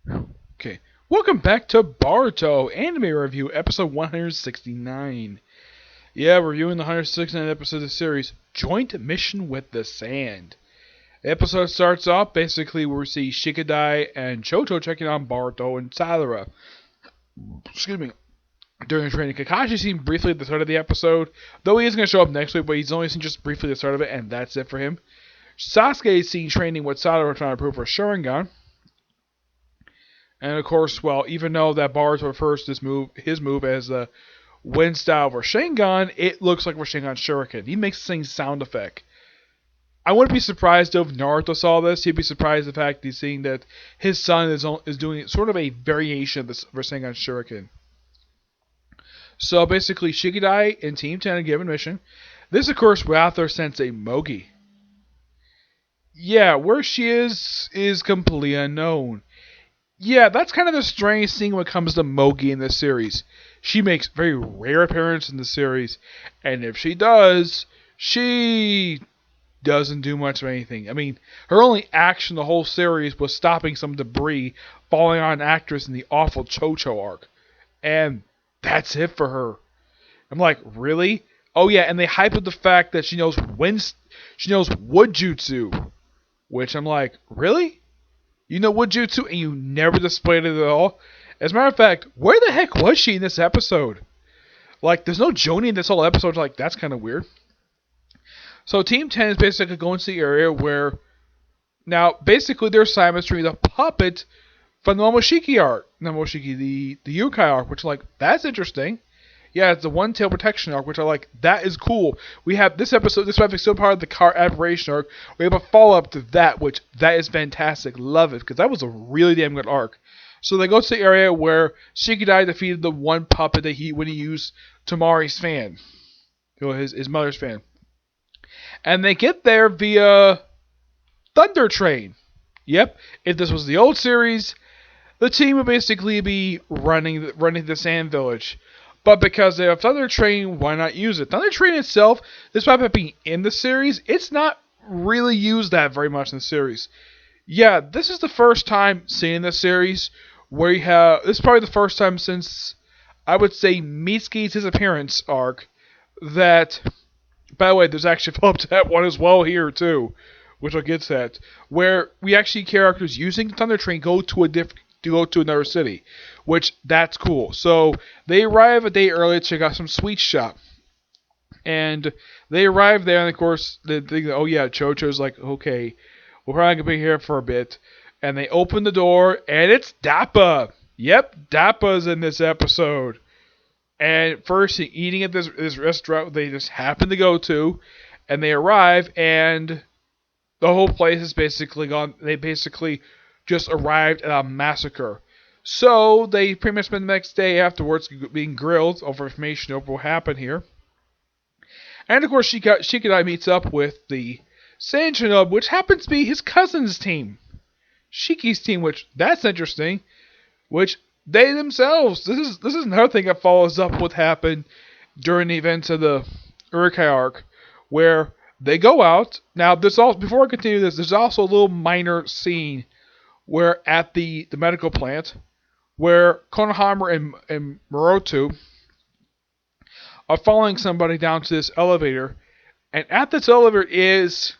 Okay, welcome back to Boruto Anime Review, episode 169. Yeah, we're reviewing the 169th episode of the series, Joint Mission with the Sand. The episode starts off basically where we see Shikadai and Choto checking on Boruto and Sadara. Excuse me. During training, Kakashi's seen briefly at the start of the episode, though he is going to show up next week, but he's only seen just briefly at the start of it, and that's it for him. Sasuke is seen training with Sadara trying to prove her Sharingan. And of course, well, even though that Boruto refers to his move as the wind style Rasengan, it looks like Rasengan Shuriken. He makes the same sound effect. I wouldn't be surprised if Naruto saw this. He'd be surprised the fact he's seeing that his son is doing sort of a variation of this Rasengan Shuriken. So basically, Shikadai and Team 10 are given mission. This, of course, without their sensei Mogi. Yeah, where she is completely unknown. Yeah, that's kind of the strange thing when it comes to Mogi in this series. She makes very rare appearance in the series, and if she does, she doesn't do much of anything. I mean, her only action the whole series was stopping some debris falling on an actress in the awful Chocho arc. And that's it for her. I'm like, really? Oh yeah, and they hype up the fact that she knows wood jutsu, which I'm like, really? You know wood jutsu and you never displayed it at all? As a matter of fact, where the heck was she in this episode? Like, there's no Joni in this whole episode. Like, that's kind of weird. So Team 10 is basically going to the area where, now, basically their assignment is to be the puppet from the Momoshiki arc. Not Momoshiki, the Yukai arc, which, like, that's interesting. Yeah, it's the One Tail Protection arc, which I like. That is cool. We have this episode, this episode is still part of the Car Aberration arc. We have a follow-up to that, which that is fantastic. Love it, because that was a really damn good arc. So they go to the area where Shikadai defeated the one puppet that when he used Tamari's fan. His mother's fan. And they get there via Thunder Train. Yep, if this was the old series, the team would basically be running the Sand Village. But because they have Thunder Train, why not use it? Thunder Train itself, despite it being in the series, it's not really used that very much in the series. Yeah, this is the first time seeing this series where you have. This is probably the first time since, I would say, Mitsuki's disappearance arc that. By the way, there's actually a follow-up to that one as well here too, which I'll get to that, where we actually characters using Thunder Train go to another city, which that's cool. So they arrive a day early to check out some sweet shop, and they arrive there, and of course they think, oh yeah, Chocho's like, okay, we're probably gonna be here for a bit, and they open the door, and it's Dappa. Yep, Dappa's in this episode. And first, eating at this restaurant they just happen to go to, and they arrive, and the whole place is basically gone. They basically just arrived at a massacre. So they pretty much spend the next day afterwards being grilled over information over what happened here. And of course, Shikadai meets up with the Sand Shinobi, which happens to be his cousin's team, Shiki's team, which that's interesting. Which they themselves, this is another thing that follows up what happened during the events of the Urukai arc, where they go out. Now, before I continue this, there's also a little minor scene where at the medical plant, where Konohamaru and Morotu are following somebody down to this elevator, and at this elevator is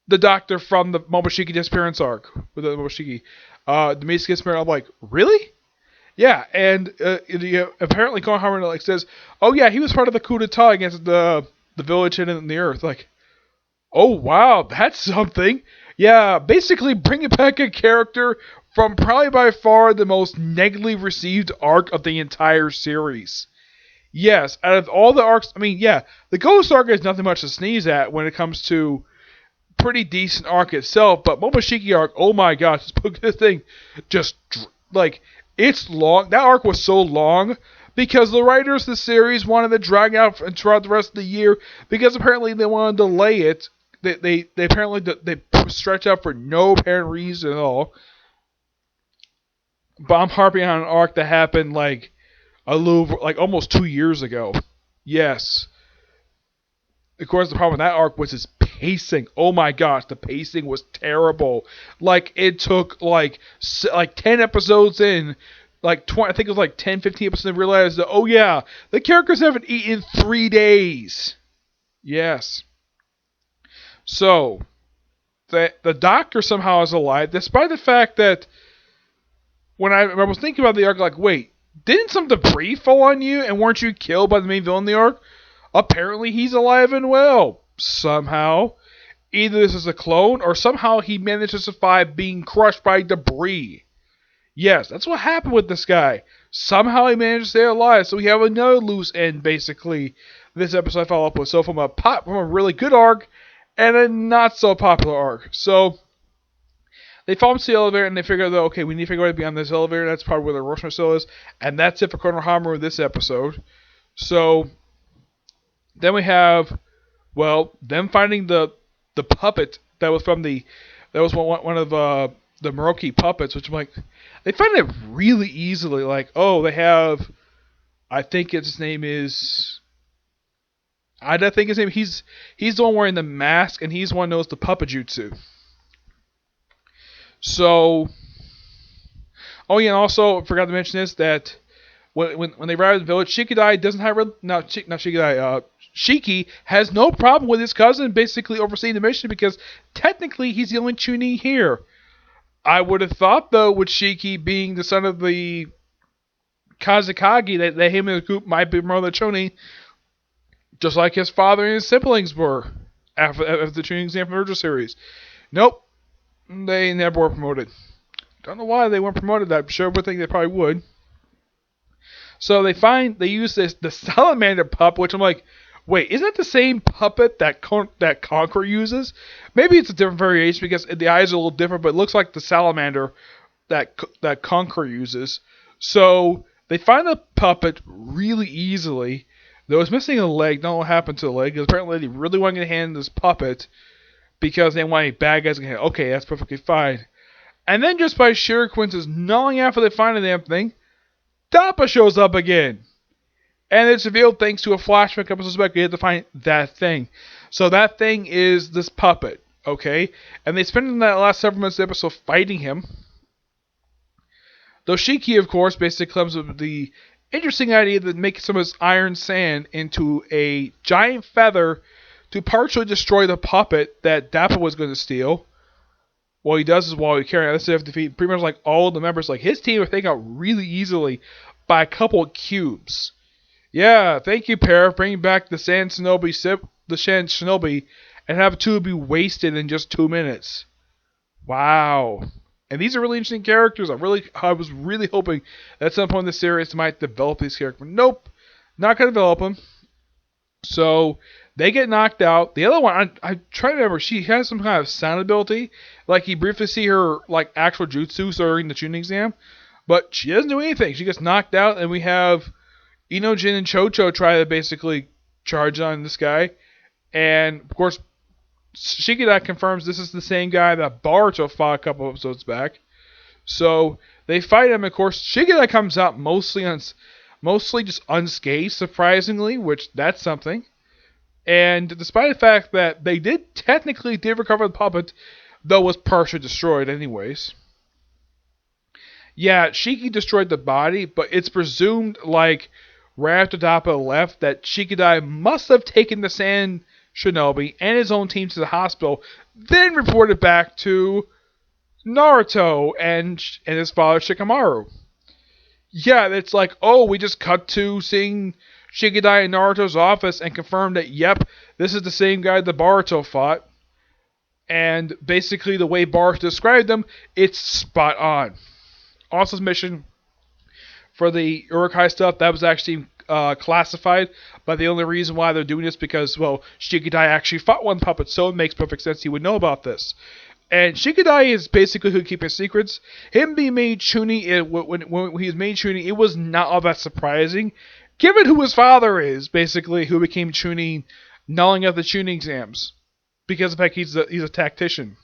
the doctor from the Momoshiki disappearance arc, with the Momoshiki. The Mitsuki disappearance, I'm like, really? Yeah, and apparently Konohamaru says, oh yeah, he was part of the coup d'etat against the village hidden in the earth. Like, oh wow, that's something. Yeah, basically bringing back a character from probably by far the most negatively received arc of the entire series. Yes, out of all the arcs, I mean, yeah, the Ghost arc is nothing much to sneeze at when it comes to pretty decent arc itself, but Momoshiki arc, oh my gosh, this thing just, like, it's long. That arc was so long because the writers of the series wanted to drag out throughout the rest of the year because apparently they wanted to delay it. They apparently they stretch out for no apparent reason at all. But I'm harping on an arc that happened like almost 2 years ago. Yes. Of course, the problem with that arc was its pacing. Oh my gosh, the pacing was terrible. Like, it took like 10 episodes in, like 20, I think it was like 10, 15 episodes, and realized that, oh yeah, the characters haven't eaten in 3 days. Yes. So, the doctor somehow is alive, despite the fact that when I was thinking about the arc, like, wait, didn't some debris fall on you and weren't you killed by the main villain in the arc? Apparently he's alive and well. Somehow. Either this is a clone or somehow he managed to survive being crushed by debris. Yes, that's what happened with this guy. Somehow he managed to stay alive, so we have another loose end, basically, this episode I follow up with. So from a really good arc and a not so popular arc. So they fall into the elevator and they figure that, okay, we need to figure out how to be on this elevator. That's probably where the Rosmer still is. And that's it for Konohamaru this episode. So then we have, well, them finding the puppet that was from that was one of the Moroki puppets, which I'm like, they find it really easily. Like, oh, they have, I think his name is, he's the one wearing the mask, and he's the one who knows the puppet jutsu. So, oh yeah, and also, I forgot to mention this, that when they arrive at the village, Shikidai doesn't have, Shiki has no problem with his cousin basically overseeing the mission because technically he's the only Chunin here. I would have thought, though, with Shiki being the son of the Kazekage, that him and the group might be more of the Chunin, just like his father and his siblings were after the Chunin exam from the series. Nope. They never were promoted. Don't know why they weren't promoted. I'm sure would think they probably would. So they use the salamander pup, which I'm like, wait, isn't that the same puppet that Conqueror uses? Maybe it's a different variation because the eyes are a little different, but it looks like the salamander that Conqueror uses. So they find the puppet really easily. Though it's missing a leg, don't know what happened to the leg. Because apparently they really wanted to hand this puppet because they want any bad guys to get. Okay, that's perfectly fine. And then just by sheer coincidence, not long after they find the damn thing, Dappa shows up again. And it's revealed thanks to a flashback episode back, you have to find that thing. So that thing is this puppet, okay? And they spend that last several minutes of the episode fighting him. Though Shiki, of course, basically comes up with the interesting idea that makes some of his iron sand into a giant feather to partially destroy the puppet that Dappa was going to steal. What he does is while he carrying out this have to defeat pretty much like all the members. Like his team are taken out really easily by a couple of cubes. Yeah, thank you, Para, for bringing back the Sand Shinobi, and have two be wasted in just 2 minutes. Wow. And these are really interesting characters. I was really hoping that at some point in the series they might develop these characters. Nope, not going to develop them. So they get knocked out. The other one, I try to remember, she has some kind of sound ability. Like you briefly see her like actual jutsu during the tuning exam, but she doesn't do anything. She gets knocked out, and we have Inojin and Chocho try to basically charge on this guy. And of course, Shikida confirms this is the same guy that Boruto fought a couple episodes back. So they fight him. Of course, Shikida comes out mostly just unscathed, surprisingly, which that's something. And despite the fact that they did recover the puppet, though it was partially destroyed anyways. Yeah, Shiki destroyed the body, but it's presumed, like, right after Dappa left, that Shikidai must have taken the Sand Shinobi and his own team to the hospital, then reported back to Naruto and his father Shikamaru. Yeah, it's like, oh, we just cut to seeing Shikidai in Naruto's office and confirmed that, yep, this is the same guy that Boruto fought. And basically the way Boruto described them, it's spot on. Also, mission for the Urukai stuff, that was actually classified, but the only reason why they're doing this because, well, Shikidai actually fought one puppet, so it makes perfect sense he would know about this. And Shikidai is basically who keeps his secrets. Him being made Chunin, when he was made Chunin, it was not all that surprising, given who his father is, basically, who became Chunin, nulling out the Chunin exams, because of the fact he's a tactician.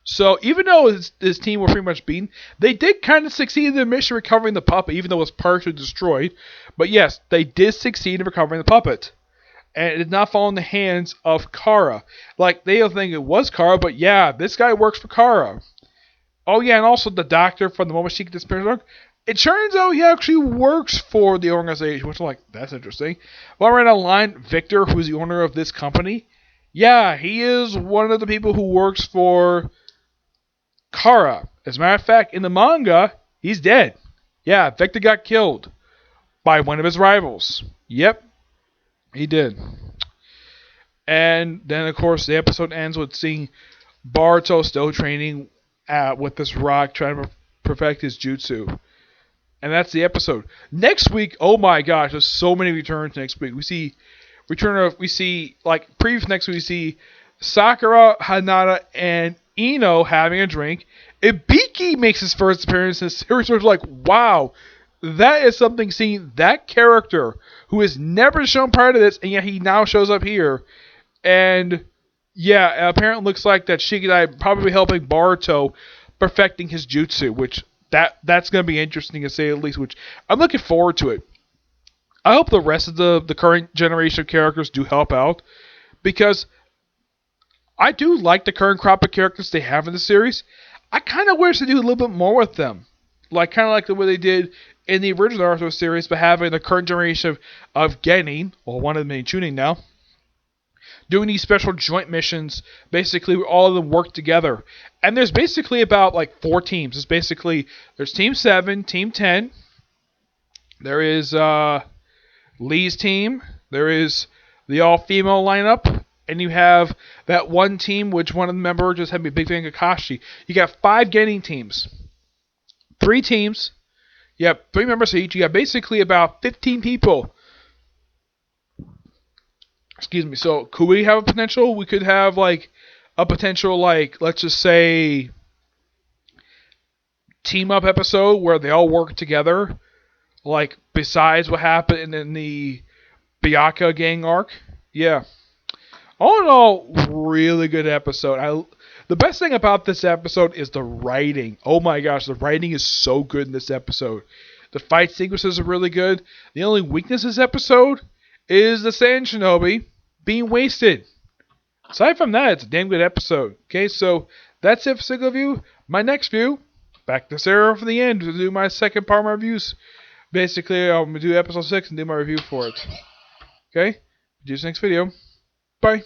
So even though his team were pretty much beaten, they did kind of succeed in their mission recovering the puppet, even though it was partially destroyed. But yes, they did succeed in recovering the puppet. and it did not fall in the hands of Kara. Like, they don't think it was Kara, but yeah, this guy works for Kara. Oh yeah, and also the doctor from the moment she disappears. It turns out he actually works for the organization, which I'm like, that's interesting. While we're in a line, Victor, who's the owner of this company, yeah, he is one of the people who works for Kara. As a matter of fact, in the manga, he's dead. Yeah, Victor got killed by one of his rivals. Yep, he did. And then, of course, the episode ends with seeing Boruto still training with this rock, trying to perfect his jutsu. And that's the episode. Next week, oh my gosh, there's so many returns next week. We see previous next week, we see Sakura, Hanada, and Ino having a drink. Ibiki makes his first appearance in the series, which is like, wow, that is something, seeing that character who is never shown prior to this, and yet he now shows up here. And yeah, apparently looks like that Shigenai probably helping Boruto perfecting his jutsu, which that's going to be interesting to say the least, which I'm looking forward to it. I hope the rest of the current generation of characters do help out, because I do like the current crop of characters they have in the series. I kind of wish they do a little bit more with them. Kind of like the way they did in the original Naruto series, but having the current generation of Genin, or one of them being Chunin now, doing these special joint missions, basically where all of them work together. And there's basically about 4 teams. There's Team 7, Team 10, there is Lee's team, there is the all-female lineup, and you have that one team which one of the members just had to be Big Bang Kakashi. You got 5 Genin teams. 3 teams. You have 3 members each. You got basically about 15 people. Excuse me. So could we have a potential? We could have a potential let's just say team up episode where they all work together. Besides what happened in the Byakuya gang arc. Yeah. All in all, really good episode. The best thing about this episode is the writing. Oh my gosh, the writing is so good in this episode. The fight sequences are really good. The only weakness in this episode is the Sand Shinobi being wasted. Aside from that, it's a damn good episode. Okay, so that's it for Single View. My next view, back to Sarah for the end to do my second part of my reviews. Basically, I'm going to do episode 6 and do my review for it. Okay, see you next video. Bye.